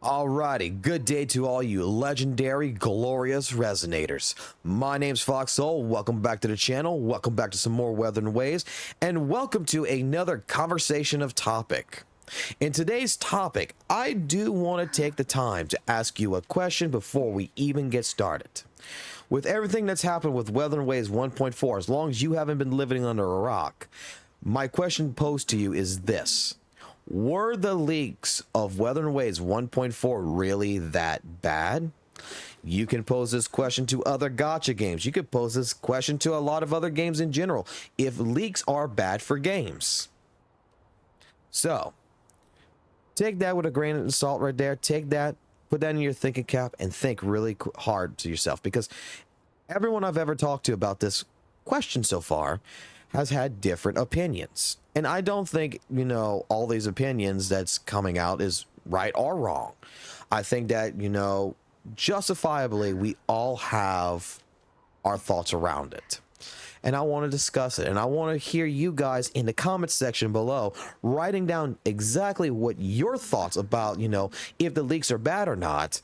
Alrighty, good day to all you legendary, glorious resonators. My name's FOXSOL. Welcome back to the channel. Welcome back to some more Wuthering Waves, and welcome to another conversation of topic. In today's topic, I do want to take the time to ask you a question before we even get started. With everything that's happened with Wuthering Waves 1.4, as long as you haven't been living under a rock, my question posed to you is this. Were the leaks of Wuthering Waves 1.4 really that bad? You can pose this question to other gacha games. You could pose this question to a lot of other games in general. If leaks are bad for games. So, take that with a grain of salt right there. Take that, put that in your thinking cap, and think really hard to yourself. Because everyone I've ever talked to about this question so far has had different opinions. And I don't think, all these opinions that's coming out is right or wrong. I think that, justifiably, we all have our thoughts around it. And I want to discuss it. And I want to hear you guys in the comments section below writing down exactly what your thoughts about, if the leaks are bad or not.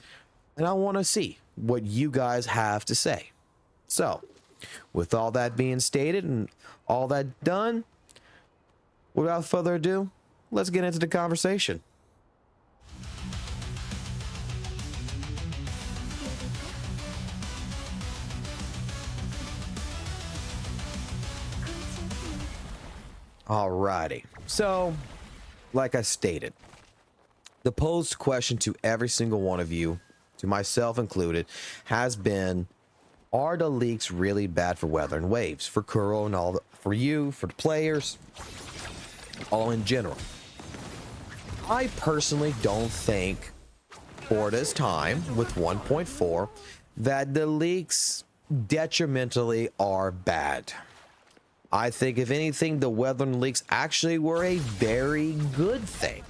And I want to see what you guys have to say. So, with all that being stated and all that done, without further ado, let's get into the conversation. Alrighty, so like I stated, the posed question to every single one of you, to myself included, has been, are the leaks really bad for Wuthering Waves, for Kuro and all, for you, for the players, all in general? I personally don't think for this time with 1.4 that the leaks detrimentally are bad. I think if anything, the Wuthering leaks actually were a very good thing.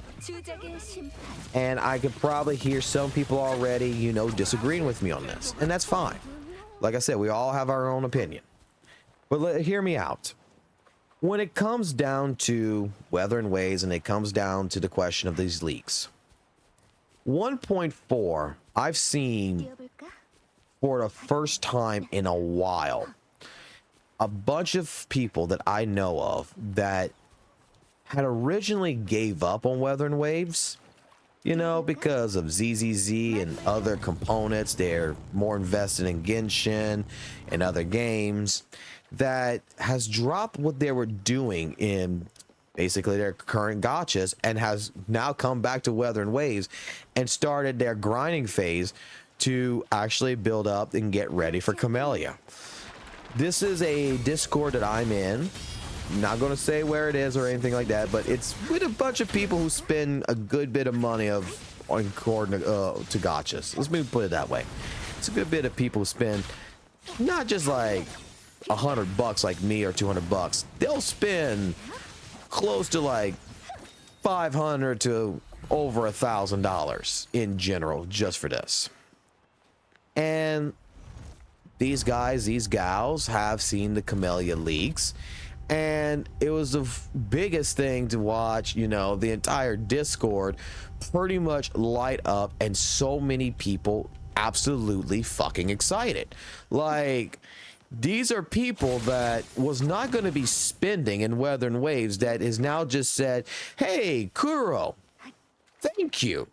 And I could probably hear some people already, disagreeing with me on this, and that's fine. Like I said, we all have our own opinion. But hear me out. When it comes down to Wuthering Waves and it comes down to the question of these leaks, 1.4, I've seen for the first time in a while, a bunch of people that I know of that had originally gave up on Wuthering Waves, because of ZZZ and other components. They're more invested in Genshin and other games, that has dropped what they were doing in basically their current gachas and has now come back to Wuthering Waves and started their grinding phase to actually build up and get ready for Camellia. This is a Discord that I'm in. I'm not going to say where it is or anything like that, but it's with a bunch of people who spend a good bit of money on to gachas. Let's maybe put it that way. It's a good bit of people who spend not just like $100 like me or $200. They'll spend close to like $500 to over $1,000 in general just for this. And these guys, these gals have seen the Camellia leaks, and it was the biggest thing to watch, the entire Discord pretty much light up, and so many people absolutely fucking excited. Like, these are people that was not going to be spending in Wuthering Waves that is now just said, hey, Kuro, thank you.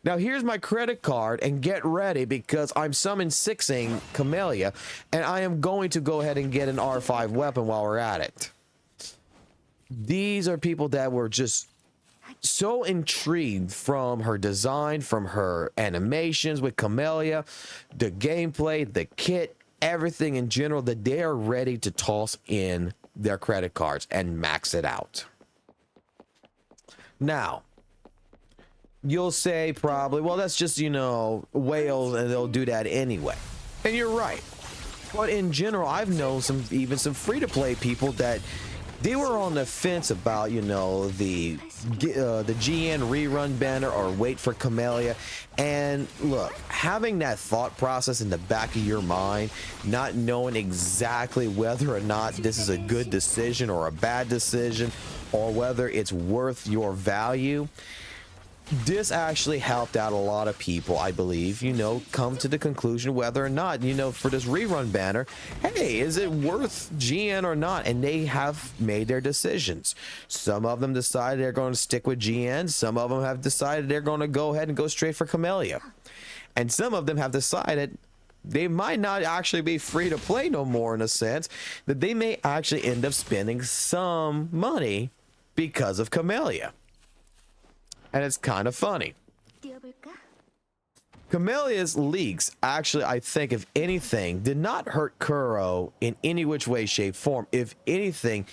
Now here's my credit card and get ready because I'm summon 6ing Camellia and I am going to go ahead and get an R5 weapon while we're at it. These are people that were just so intrigued from her design, from her animations with Camellia, the gameplay, the kit, everything in general, that they are ready to toss in their credit cards and max it out. Now, you'll say probably, well, that's just, whales, and they'll do that anyway. And you're right. But in general, I've known some free-to-play people that they were on the fence about, the GN rerun banner or wait for Camellia. And look, having that thought process in the back of your mind, not knowing exactly whether or not this is a good decision or a bad decision, or whether it's worth your value, this actually helped out a lot of people, I believe, you know, come to the conclusion whether or not, you know, for this rerun banner, hey, is it worth GN or not? And they have made their decisions. Some of them decided they're going to stick with GN. Some of them have decided they're going to go ahead and go straight for Camellia. And some of them have decided they might not actually be free to play no more, in a sense, that they may actually end up spending some money because of Camellia. And it's kind of funny. Camellia's leaks actually, I think, if anything, did not hurt Kuro in any which way, shape, form. If anything,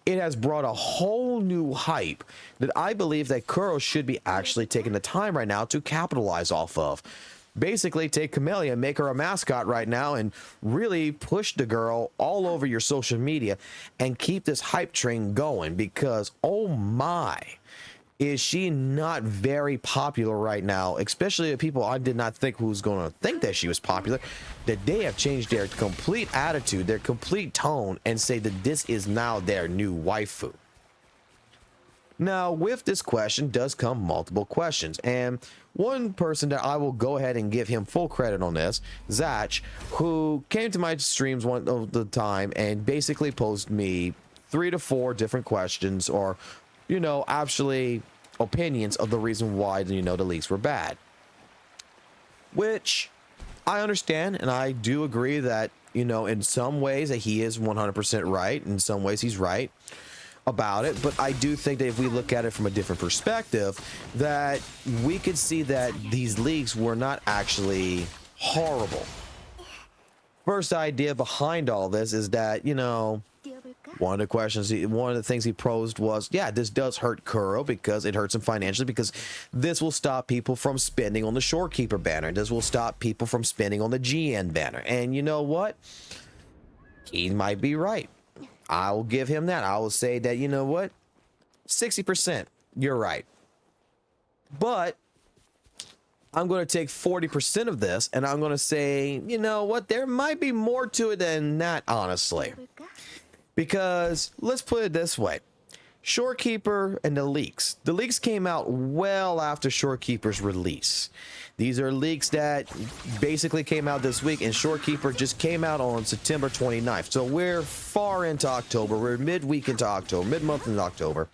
it has brought a whole new hype that I believe that Kuro should be actually taking the time right now to capitalize off of. Basically, take Camellia, make her a mascot right now, and really push the girl all over your social media and keep this hype train going, because, oh my, is she not very popular right now, especially the people I did not think who's going to think that she was popular, that they have changed their complete attitude, their complete tone, and say that this is now their new waifu. Now, with this question does come multiple questions, and one person that I will go ahead and give him full credit on this, GLYTCH, who came to my streams one of the time and basically posed me 3 to 4 different questions, or, you know, actually opinions of the reason why, you know, the leaks were bad. Which I understand, and I do agree that, you know, in some ways that he is 100% right, in some ways he's right about it, but I do think that if we look at it from a different perspective, that we could see that these leaks were not actually horrible. First idea behind all this is that, you know, one of the things he posed was, yeah, this does hurt Kuro because it hurts him financially, because this will stop people from spending on the Shorekeeper banner. This will stop people from spending on the GN banner. And you know what? He might be right. I will give him that. I will say that, you know what? 60%, you're right. But I'm going to take 40% of this, and I'm going to say, you know what? There might be more to it than that, honestly. Because let's put it this way. Shorekeeper and the leaks. The leaks came out well after Shorekeeper's release. These are leaks that basically came out this week, and Shorekeeper just came out on September 29th. So we're far into October. We're midweek into October, mid-month into October.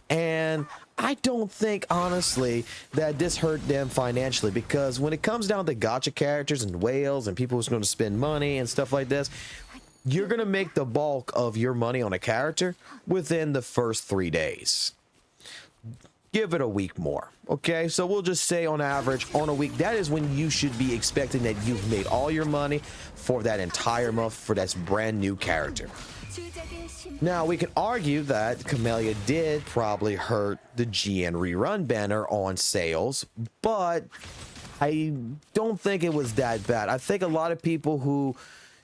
And I don't think, honestly, that this hurt them financially, because when it comes down to gacha characters and whales and people who's going to spend money and stuff like this, you're going to make the bulk of your money on a character within the first 3 days. Give it a week more. Okay, so we'll just say on average, on a week, that is when you should be expecting that you've made all your money for that entire month for that brand new character. Now, we can argue that Camellia did probably hurt the GN rerun banner on sales, but I don't think it was that bad. I think a lot of people who,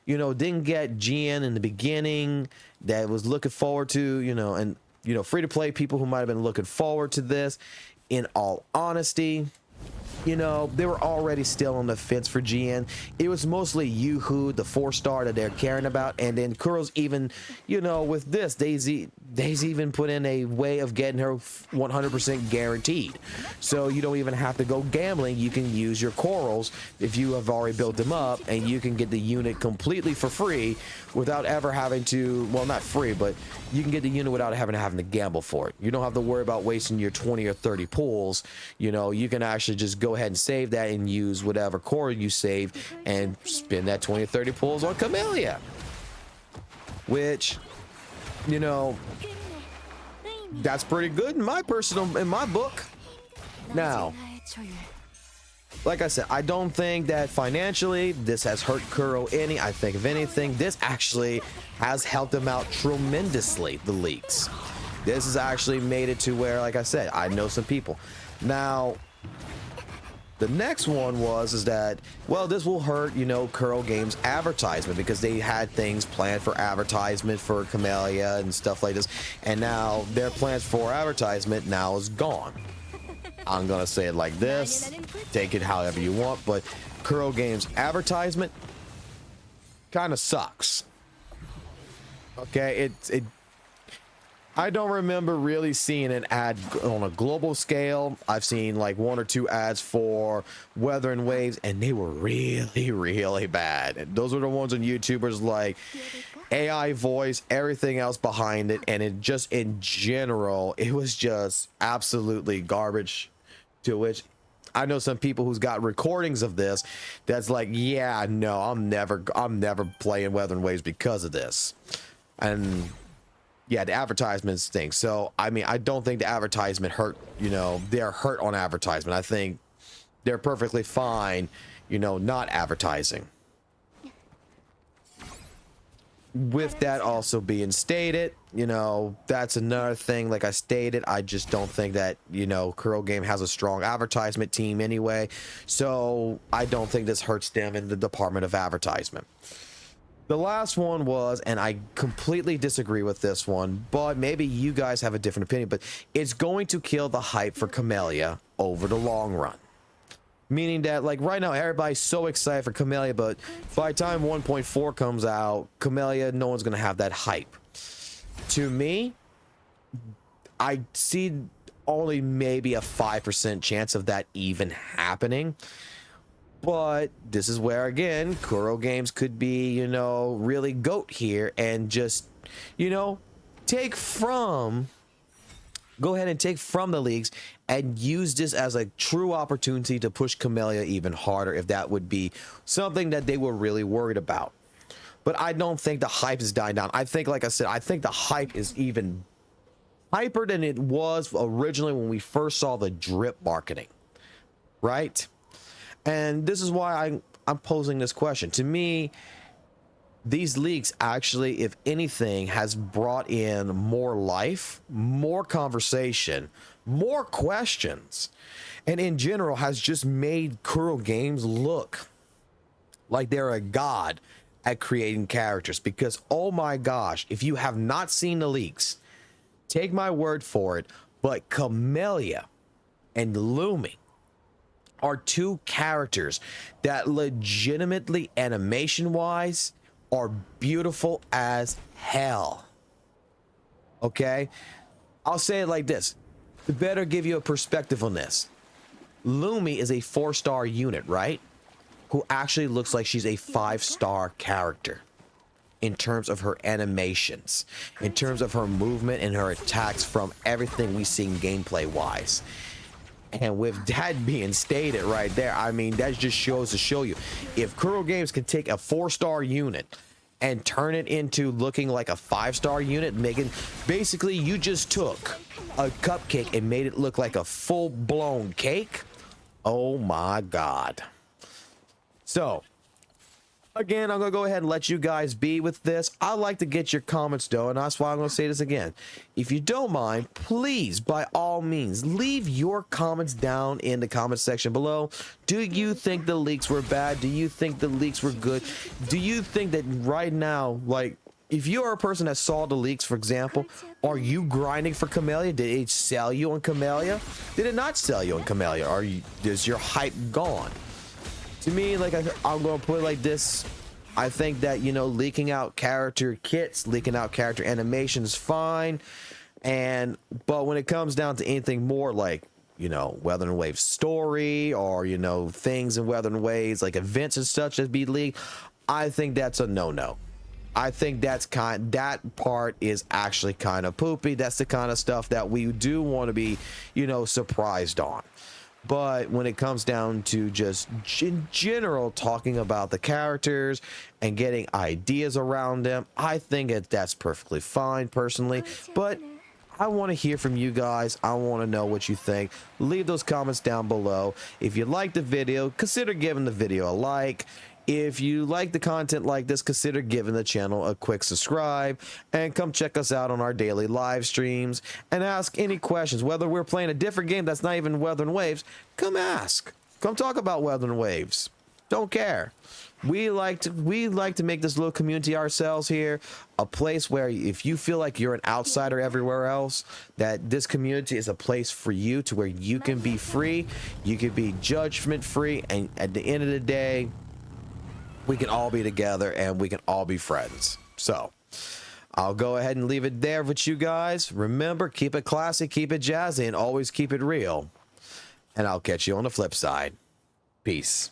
you know, didn't get GN in the beginning, that was looking forward to, you know, and, you know, free to play people who might have been looking forward to this, in all honesty, you know, they were already still on the fence for GN. It was mostly Yoo-Hoo, the 4-star that they're caring about, and then Kuro's even, you know, with this, Daisy even put in a way of getting her 100% guaranteed. So you don't even have to go gambling. You can use your corals if you have already built them up, and you can get the unit completely for free without ever having to, well, not free, but you can get the unit without having to gamble for it. You don't have to worry about wasting your 20 or 30 pulls. You know, you can actually just go ahead and save that and use whatever core you save and spend that 20 or 30 pulls on Camellia, which, you know, that's pretty good in my book. Now, like I said, I don't think that financially this has hurt Kuro any. I think if anything, this actually has helped him out tremendously, the leaks. This has actually made it to where, like I said, I know some people. Now, the next one is that, well, this will hurt, you know, Kuro Games advertisement, because they had things planned for advertisement for Camellia and stuff like this, and now their plans for advertisement now is gone. I'm gonna say it like this, take it however you want, but Kuro Games advertisement kind of sucks. Okay, I don't remember really seeing an ad on a global scale. I've seen like 1 or 2 ads for WutheringWaves, and they were really, really bad. And those were the ones on YouTubers like AI voice, everything else behind it, and it just in general, it was just absolutely garbage. To which I know some people who's got recordings of this that's like, yeah, no, I'm never playing WutheringWaves because of this. And yeah, the advertisements stink. So I mean, I don't think the advertisement hurt, you know, they're hurt on advertisement. I think they're perfectly fine, you know, not advertising. With that also being stated, you know, that's another thing. Like I stated, I just don't think that, you know, Kuro Game has a strong advertisement team anyway. So I don't think this hurts them in the department of advertisement. The last one was, and I completely disagree with this one, but maybe you guys have a different opinion, but it's going to kill the hype for Camellia over the long run. Meaning that, like, right now, everybody's so excited for Camellia, but by the time 1.4 comes out, Camellia, no one's going to have that hype. To me, I see only maybe a 5% chance of that even happening. But this is where, again, Kuro Games could be, you know, really GOAT here and just, you know, go ahead and take from the leagues and use this as a true opportunity to push Camellia even harder if that would be something that they were really worried about. But I don't think the hype is dying down. I think, like I said, I think the hype is even hyper than it was originally when we first saw the drip marketing, right? And this is why I'm posing this question. To me, these leaks actually, if anything, has brought in more life, more conversation, more questions, and in general has just made Kuro Games look like they're a god at creating characters. Because, oh my gosh, if you have not seen the leaks, take my word for it, but Camellia and Lumi are 2 characters that legitimately, animation-wise, are beautiful as hell. Okay? I'll say it like this. To better give you a perspective on this. Lumi is a 4-star unit, right? Who actually looks like she's a 5-star character in terms of her animations, in terms of her movement and her attacks from everything we've seen gameplay-wise. And with that being stated right there, I mean, that just shows to show you, if Kuro Games can take a 4-star unit and turn it into looking like a 5-star unit, making basically you just took a cupcake and made it look like a full-blown cake. Oh my God. So again, I'm gonna go ahead and let you guys be with this. I like to get your comments though, and that's why I'm gonna say this again. If you don't mind, please, by all means, leave your comments down in the comment section below. Do you think the leaks were bad? Do you think the leaks were good? Do you think that right now, like, if you are a person that saw the leaks, for example, are you grinding for Camellia? Did it sell you on Camellia? Did it not sell you on Camellia? Is your hype gone? To me, like, I'm going to put it like this. I think that, you know, leaking out character kits, leaking out character animations, fine. But when it comes down to anything more like, you know, WutheringWaves story or, you know, things in WutheringWaves, like events and such that be leaked, I think that's a no-no. I think that part is actually kind of poopy. That's the kind of stuff that we do want to be, you know, surprised on. But when it comes down to just in general talking about the characters and getting ideas around them, I think that's perfectly fine personally. But I want to hear from you guys. I want to know what you think. Leave those comments down below. If you like the video, consider giving the video a like. If you like the content like this, consider giving the channel a quick subscribe and come check us out on our daily live streams and ask any questions. Whether we're playing a different game that's not even WutheringWaves, come ask. Come talk about WutheringWaves. Don't care. We like to make this little community ourselves here, a place where if you feel like you're an outsider everywhere else, that this community is a place for you to where you can be free, you can be judgment free, and at the end of the day, we can all be together and we can all be friends. So I'll go ahead and leave it there with you guys. Remember, keep it classy, keep it jazzy, and always keep it real. And I'll catch you on the flip side. Peace.